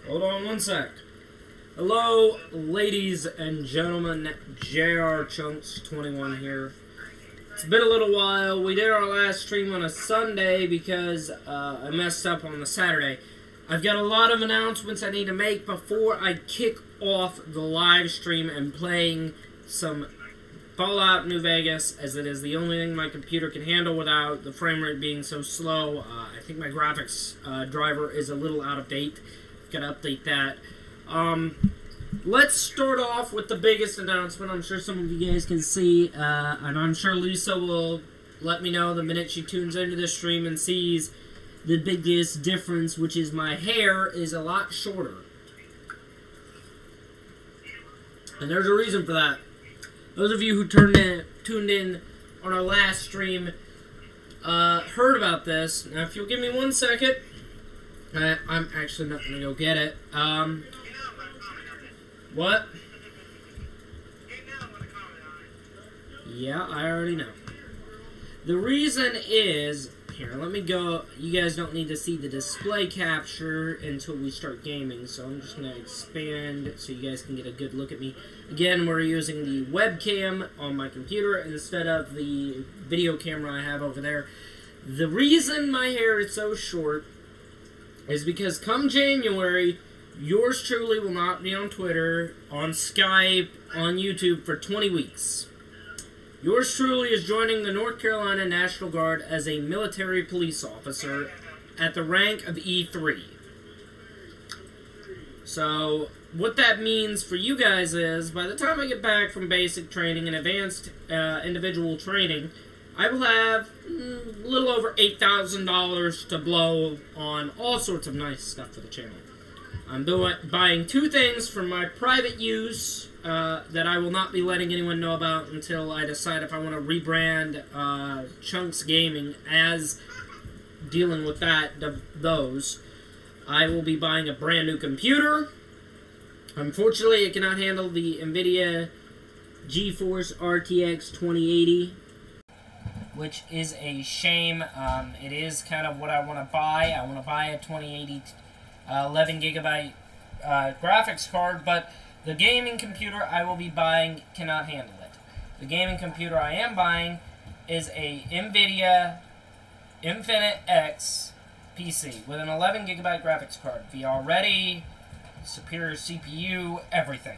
Hold on one sec. Hello, ladies and gentlemen. JR Chunks 21 here. It's been a little while. We did our last stream on a Sunday because I messed up on the Saturday. I've got a lot of announcements I need to make before I kick off the live stream and playing some Fallout New Vegas, as it is the only thing my computer can handle without the frame rate being so slow. I think my graphics driver is a little out of date. Got to update that. Let's start off with the biggest announcement. I'm sure some of you guys can see, and I'm sure Lisa will let me know the minute she tunes into the stream and sees the biggest difference, which is my hair is a lot shorter. And there's a reason for that. Those of you who tuned in on our last stream heard about this. Now, if you'll give me 1 second, I'm actually not going to go get it. What? Yeah, I already know. The reason is, here, let me go. You guys don't need to see the display capture until we start gaming, so I'm just going to expand so you guys can get a good look at me. Again, we're using the webcam on my computer instead of the video camera I have over there. The reason my hair is so short is because come January, yours truly will not be on Twitter, on Skype, on YouTube for 20 weeks. Yours truly is joining the North Carolina National Guard as a military police officer at the rank of E3. So, what that means for you guys is, by the time I get back from basic training and advanced individual training, I will have a little over $8,000 to blow on all sorts of nice stuff for the channel. I'm buying two things for my private use that I will not be letting anyone know about until I decide if I want to rebrand Chunks Gaming as dealing with those. I will be buying a brand new computer. Unfortunately, it cannot handle the NVIDIA GeForce RTX 2080, which is a shame. It is kind of what I want to buy. I want to buy a 2080 11 gigabyte graphics card, but the gaming computer I will be buying cannot handle it. The gaming computer I am buying is a NVIDIA Infinite X PC with an 11 gigabyte graphics card, VR ready, superior CPU, everything.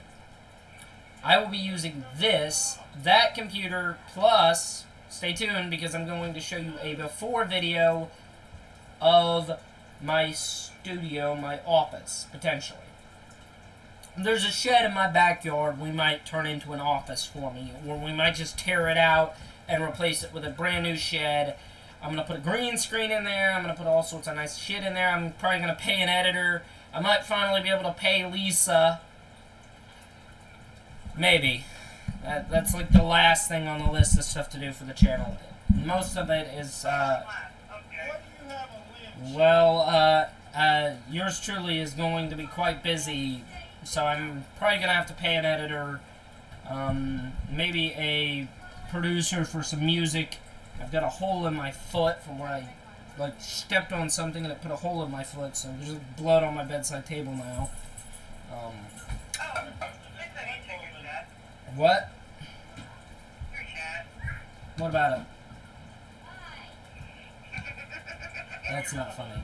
I will be using that computer, plus, stay tuned because I'm going to show you a before video of my studio, my office, potentially. There's a shed in my backyard we might turn into an office for me, or we might just tear it out and replace it with a brand new shed. I'm going to put a green screen in there. I'm going to put all sorts of nice shit in there. I'm probably going to pay an editor. I might finally be able to pay Lisa. Maybe. That's like the last thing on the list of stuff to do for the channel. Most of it is, yours truly is going to be quite busy, so I'm probably going to have to pay an editor, maybe a producer for some music. I've got a hole in my foot from where I stepped on something and it put a hole in my foot, so there's blood on my bedside table now. What? What about it? That's not funny.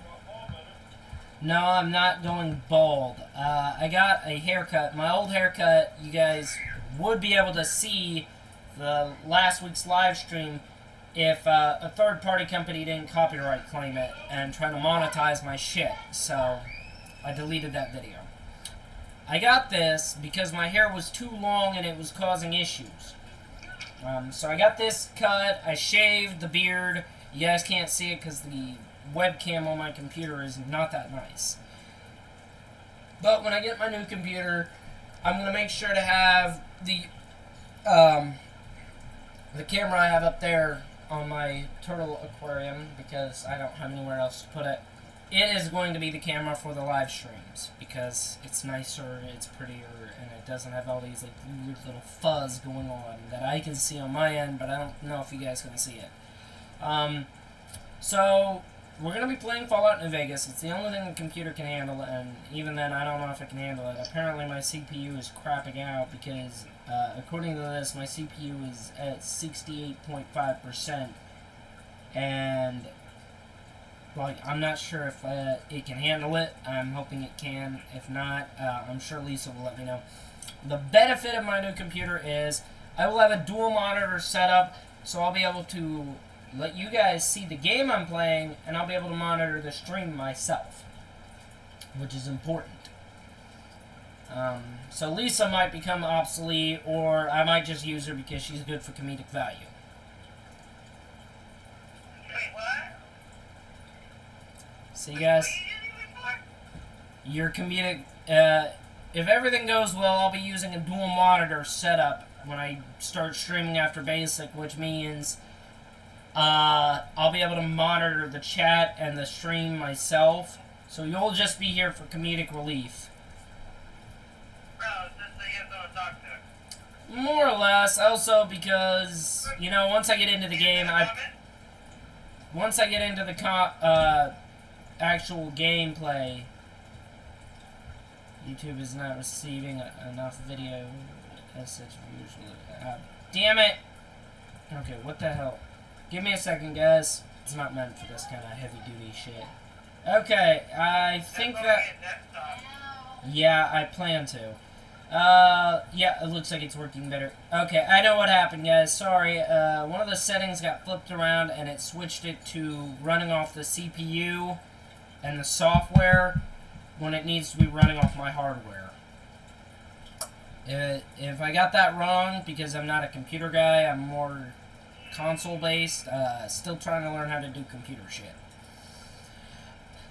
No, I'm not going bald. I got a haircut. My old haircut, you guys would be able to see the last week's live stream if a third-party company didn't copyright claim it and try to monetize my shit. So, I deleted that video. I got this because my hair was too long and it was causing issues. So I got this cut. I shaved the beard. You guys can't see it because the webcam on my computer is not that nice. But when I get my new computer, I'm going to make sure to have the camera I have up there on my turtle aquarium because I don't have anywhere else to put it. It is going to be the camera for the live streams because it's nicer, it's prettier, and it doesn't have all these like weird little fuzz going on that I can see on my end, but I don't know if you guys can see it. So we're going to be playing Fallout New Vegas. It's the only thing the computer can handle, and even then, I don't know if it can handle it. Apparently, my CPU is crapping out because, according to this, my CPU is at 68.5%, and, like, I'm not sure if it can handle it. I'm hoping it can. If not, I'm sure Lisa will let me know. The benefit of my new computer is I will have a dual monitor setup, so I'll be able to let you guys see the game I'm playing, and I'll be able to monitor the stream myself, which is important. So Lisa might become obsolete, or I might just use her because she's good for comedic value. Wait, what? See, guys? What are you using it for? Your comedic, if everything goes well, I'll be using a dual monitor setup when I start streaming after basic, which means I'll be able to monitor the chat and the stream myself, so you'll just be here for comedic relief. Bro, just so you have someone to talk to. More or less, also because, you know, once I get into the game, once I get into the actual gameplay, YouTube is not receiving enough video as such usually. Damn it! Okay, what the hell? Give me a second, guys. It's not meant for this kind of heavy-duty shit. Okay, I think that... Yeah, I plan to. Yeah, it looks like it's working better. Okay, I know what happened, guys. Sorry, one of the settings got flipped around, and it switched it to running off the CPU and the software when it needs to be running off my hardware. If I got that wrong, because I'm not a computer guy, I'm more console-based, still trying to learn how to do computer shit.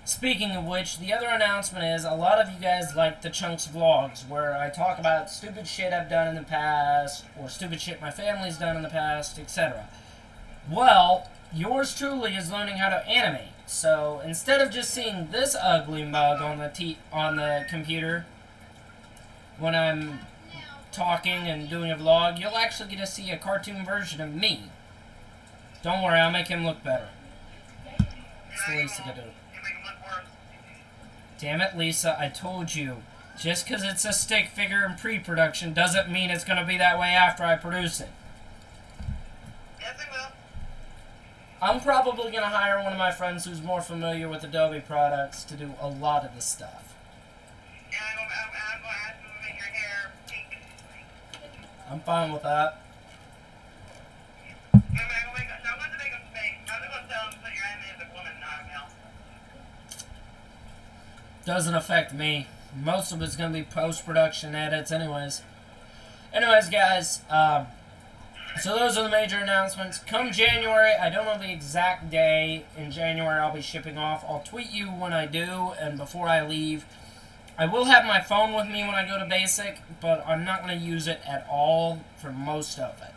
Speaking of which, the other announcement is, a lot of you guys like the Chunks vlogs, where I talk about stupid shit I've done in the past, or stupid shit my family's done in the past, etc. Well, yours truly is learning how to animate. So, instead of just seeing this ugly mug on the computer, when I'm talking and doing a vlog, you'll actually get to see a cartoon version of me. Don't worry, I'll make him look better. That's the least I can do. Damn it, Lisa, I told you. Just because it's a stick figure in pre-production doesn't mean it's going to be that way after I produce it. Yes, it will. I'm probably going to hire one of my friends who's more familiar with Adobe products to do a lot of the stuff. Yeah, I'm going to ask you to make your hair pink. I'm fine with that. I'm going to make them fake. I'm going to tell them that you're animated as a woman, not a male. Doesn't affect me. Most of it's going to be post-production edits anyways. Anyways, guys, so those are the major announcements. Come January, I don't know the exact day in January I'll be shipping off. I'll tweet you when I do and before I leave. I will have my phone with me when I go to basic, but I'm not going to use it at all for most of it,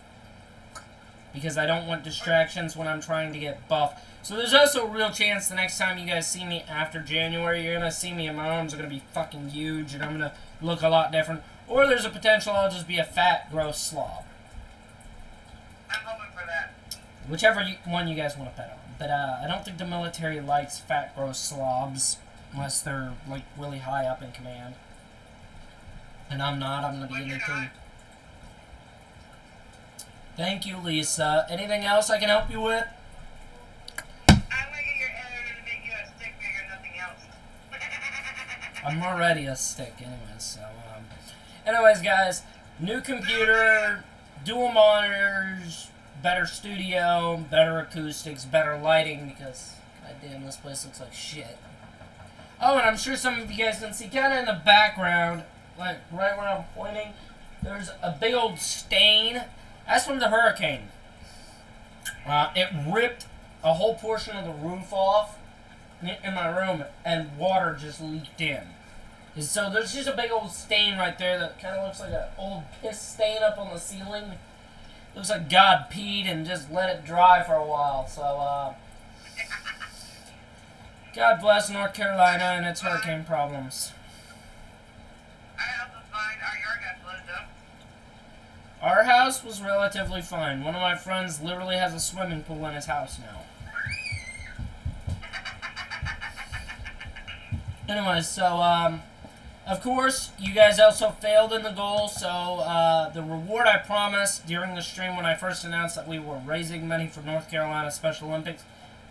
because I don't want distractions when I'm trying to get buff. So there's also a real chance the next time you guys see me after January, you're going to see me and my arms are going to be fucking huge and I'm going to look a lot different. Or there's a potential I'll just be a fat, gross slob. I'm hoping for that. Whichever one you guys want to bet on. But I don't think the military likes fat, gross slobs unless they're, like, really high up in command. And I'm not. I'm going to be in there too. Thank you, Lisa. Anything else I can help you with? I'm going to get your editor to make you a stick figure, nothing else. I'm already a stick anyways, so, anyways, guys, new computer, dual monitors, better studio, better acoustics, better lighting, because, goddamn, this place looks like shit. Oh, and I'm sure some of you guys can see, kind of in the background, like, right where I'm pointing, there's a big old stain. That's from the hurricane. It ripped a whole portion of the roof off in my room, and water just leaked in. And so there's just a big old stain right there that kind of looks like an old piss stain up on the ceiling. Looks like God peed and just let it dry for a while. So, God bless North Carolina and its hurricane problems. I also find our yard got flooded up. Our house was relatively fine. One of my friends literally has a swimming pool in his house now. Anyways, so, of course, you guys also failed in the goal, so the reward I promised during the stream when I first announced that we were raising money for North Carolina Special Olympics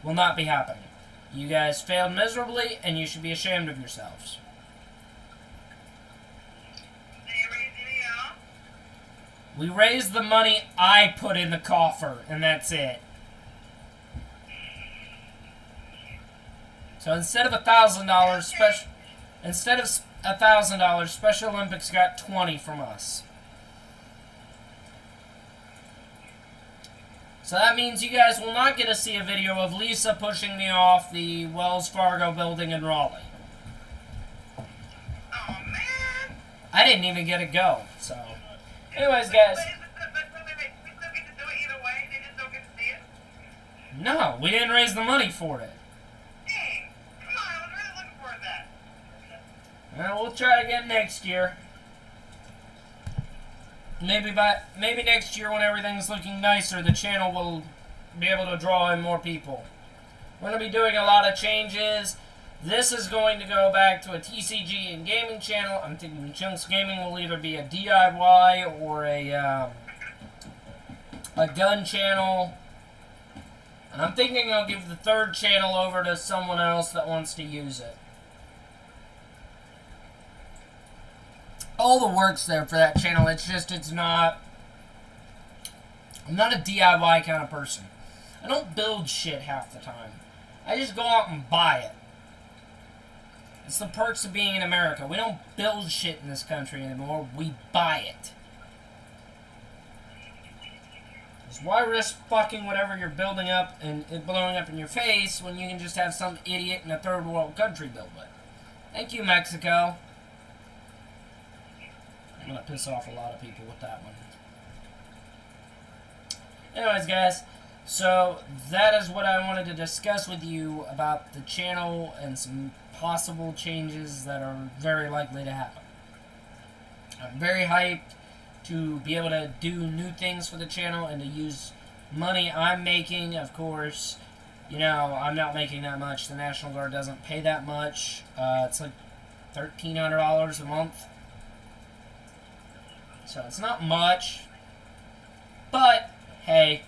will not be happening. You guys failed miserably, and you should be ashamed of yourselves. Did you raise any at all? We raised the money I put in the coffer, and that's it. So instead of $1,000 Special Olympics got 20 from us. So that means you guys will not get to see a video of Lisa pushing me off the Wells Fargo building in Raleigh. Oh, man. I didn't even get to go, so. Anyways, guys. Wait, we still get to do it either way? They just don't get to see it? No, we didn't raise the money for it. Dang. Come on, I was really looking forward to that. Well, we'll try again next year. Maybe next year when everything's looking nicer, the channel will be able to draw in more people. We're going to be doing a lot of changes. This is going to go back to a TCG and gaming channel. I'm thinking Chunks Gaming will either be a DIY or a gun channel. And I'm thinking I'll give the third channel over to someone else that wants to use it. All the work's there for that channel. It's just, I'm not a DIY kind of person. I don't build shit half the time. I just go out and buy it. It's the perks of being in America. We don't build shit in this country anymore. We buy it. So why risk fucking whatever you're building up and it blowing up in your face when you can just have some idiot in a third world country build it? Thank you, Mexico. I'm going to piss off a lot of people with that one. Anyways, guys, so that is what I wanted to discuss with you about the channel and some possible changes that are very likely to happen. I'm very hyped to be able to do new things for the channel and to use money I'm making. Of course, you know, I'm not making that much. The National Guard doesn't pay that much. It's like $1,300 a month. So it's not much, but hey,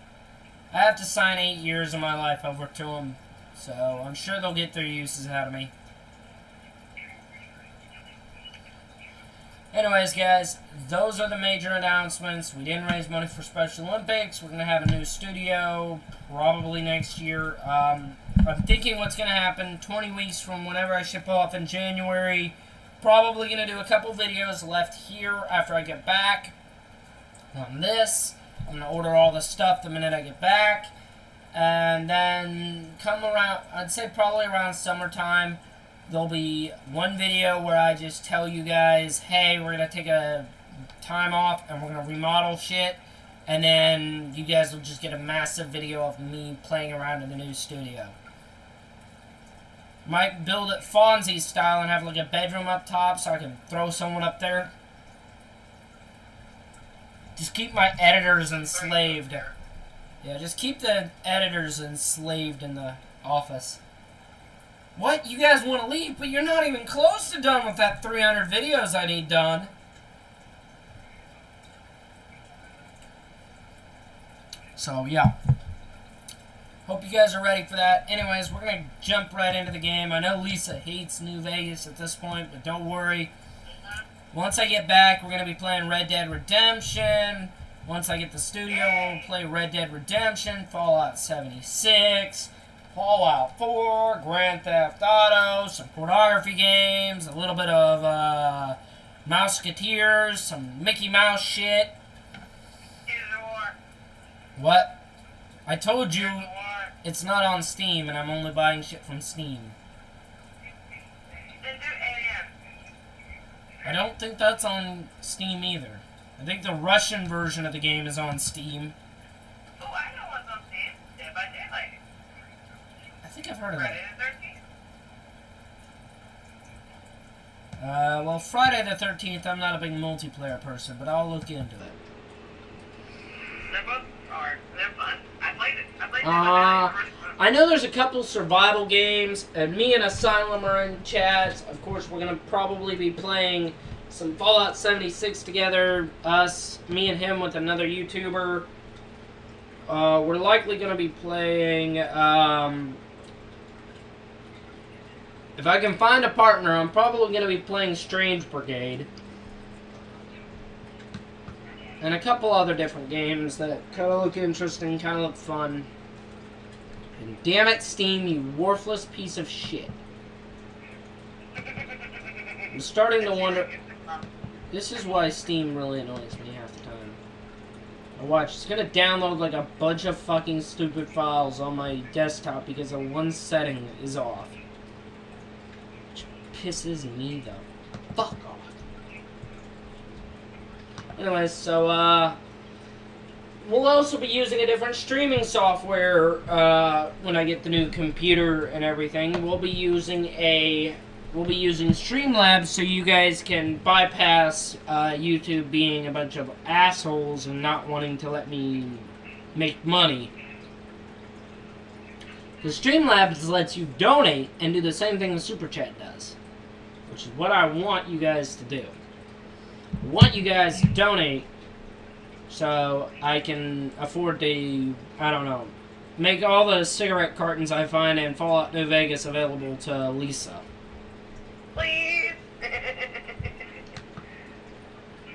I have to sign 8 years of my life over to them, so I'm sure they'll get their uses out of me. Anyways, guys, those are the major announcements. We didn't raise money for Special Olympics. We're going to have a new studio probably next year. I'm thinking what's going to happen 20 weeks from whenever I ship off in January. Probably going to do a couple videos left here after I get back on this. I'm going to order all the stuff the minute I get back. And then come around, I'd say probably around summertime, there'll be one video where I just tell you guys, hey, we're going to take a time off and we're going to remodel shit. And then you guys will just get a massive video of me playing around in the new studio. Might build it Fonzie style and have like a bedroom up top so I can throw someone up there. Just keep my editors enslaved. Yeah, just keep the editors enslaved in the office. What? You guys want to leave, but you're not even close to done with that 300 videos I need done. So, yeah. Hope you guys are ready for that. Anyways, we're going to jump right into the game. I know Lisa hates New Vegas at this point, but don't worry. Once I get back, we're going to be playing Red Dead Redemption. Once I get the studio, we'll play Red Dead Redemption, Fallout 76, Fallout 4, Grand Theft Auto, some pornography games, a little bit of Mouseketeers, some Mickey Mouse shit. What? I told you it's not on Steam, and I'm only buying shit from Steam. Then do AM. I don't think that's on Steam either. I think the Russian version of the game is on Steam. Oh, I know what's on Steam. Dead by Daylight. I think I've heard of Friday that. the 13th. Well, Friday the 13th, I'm not a big multiplayer person, but I'll look into it. They're both are. They're fun. I played it. I played it. I know there's a couple survival games, and me and Asylum are in chats. Of course, we're going to probably be playing some Fallout 76 together. Me and him with another YouTuber. We're likely going to be playing, if I can find a partner, I'm probably going to be playing Strange Brigade. And a couple other different games that kind of look interesting, kind of look fun. And damn it, Steam, you worthless piece of shit. I'm starting to wonder... This is why Steam really annoys me half the time. Now watch, it's gonna download like a bunch of fucking stupid files on my desktop because the one setting is off. Which pisses me the fuck off. Anyways, so, we'll also be using a different streaming software, when I get the new computer and everything. We'll be using Streamlabs so you guys can bypass, YouTube being a bunch of assholes and not wanting to let me make money. Because Streamlabs lets you donate and do the same thing the Super Chat does. Which is what I want you guys to do. I want you guys to donate so I can afford to, I don't know, make all the cigarette cartons I find in Fallout New Vegas available to Lisa. Please.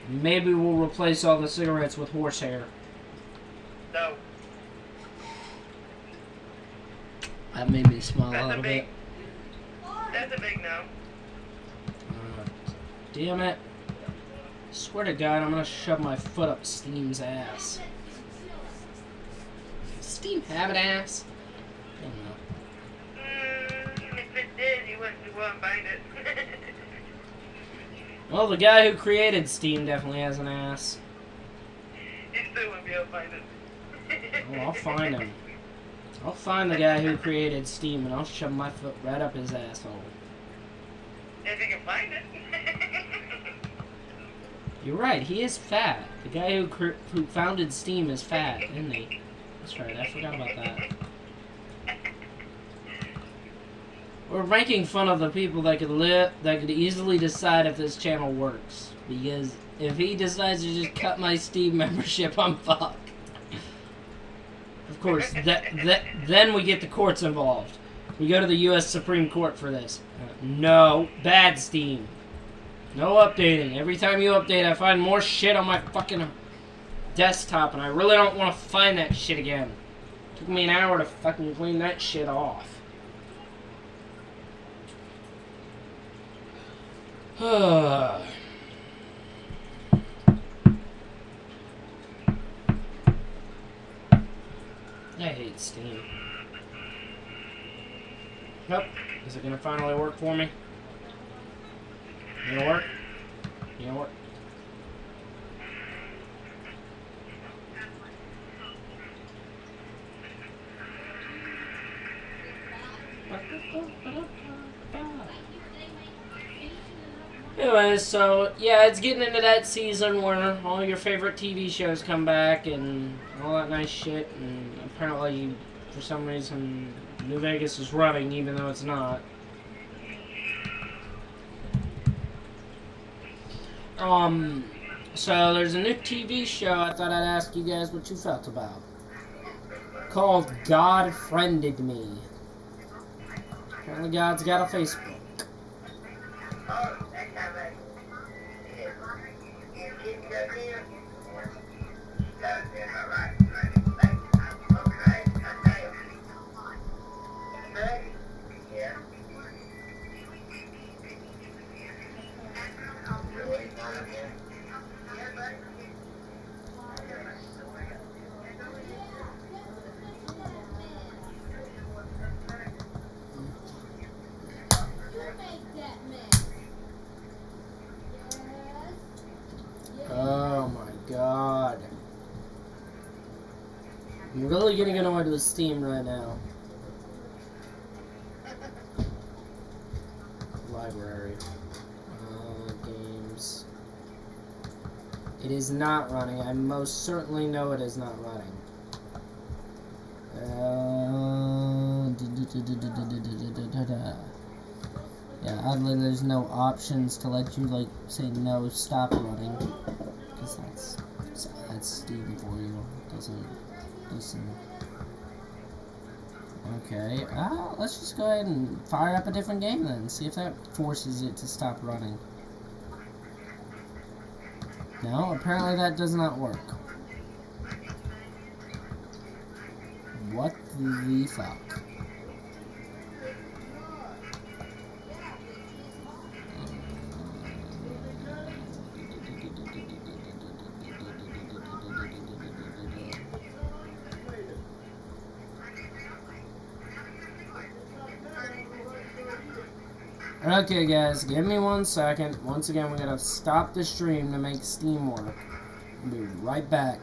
Maybe we'll replace all the cigarettes with horsehair. No. That made me smile a little bit. That's a big no. Damn it. Swear to God, I'm gonna shove my foot up Steam's ass. Does Steam have an ass? I don't know. If it did, you wouldn't find it. Well, the guy who created Steam definitely has an ass. You still wouldn't be able to find it. Oh, I'll find him. I'll find the guy who created Steam and I'll shove my foot right up his asshole. If you can find it. You're right, he is fat. The guy who founded Steam is fat, isn't he? That's right, I forgot about that. We're making fun of the people that could easily decide if this channel works. Because if he decides to just cut my Steam membership, I'm fucked. Of course, then we get the courts involved. We go to the U.S. Supreme Court for this. No, bad Steam. No updating. Every time you update, I find more shit on my fucking desktop, and I really don't want to find that shit again. It took me an hour to fucking clean that shit off. I hate Steam. Nope. Is it gonna finally work for me? You gonna work? You gonna work? Anyways, so yeah, it's getting into that season where all your favorite TV shows come back and all that nice shit, and apparently, for some reason, New Vegas is running even though it's not. So there's a new TV show I thought I'd ask you guys what you felt about. Called God Friended Me. Apparently God's got a Facebook. Oh my God. I'm really getting annoyed with Steam right now. Library. Games. It is not running. I most certainly know it is not running. Yeah, oddly, there's no options to let you, like, say no, stop running. Because that's Steam for you. Doesn't listen. Okay, let's just go ahead and fire up a different game then. See if that forces it to stop running. No, apparently that does not work. What the fuck? Okay, guys, give me 1 second. Once again, we gotta stop the stream to make Steam work. I'll be right back.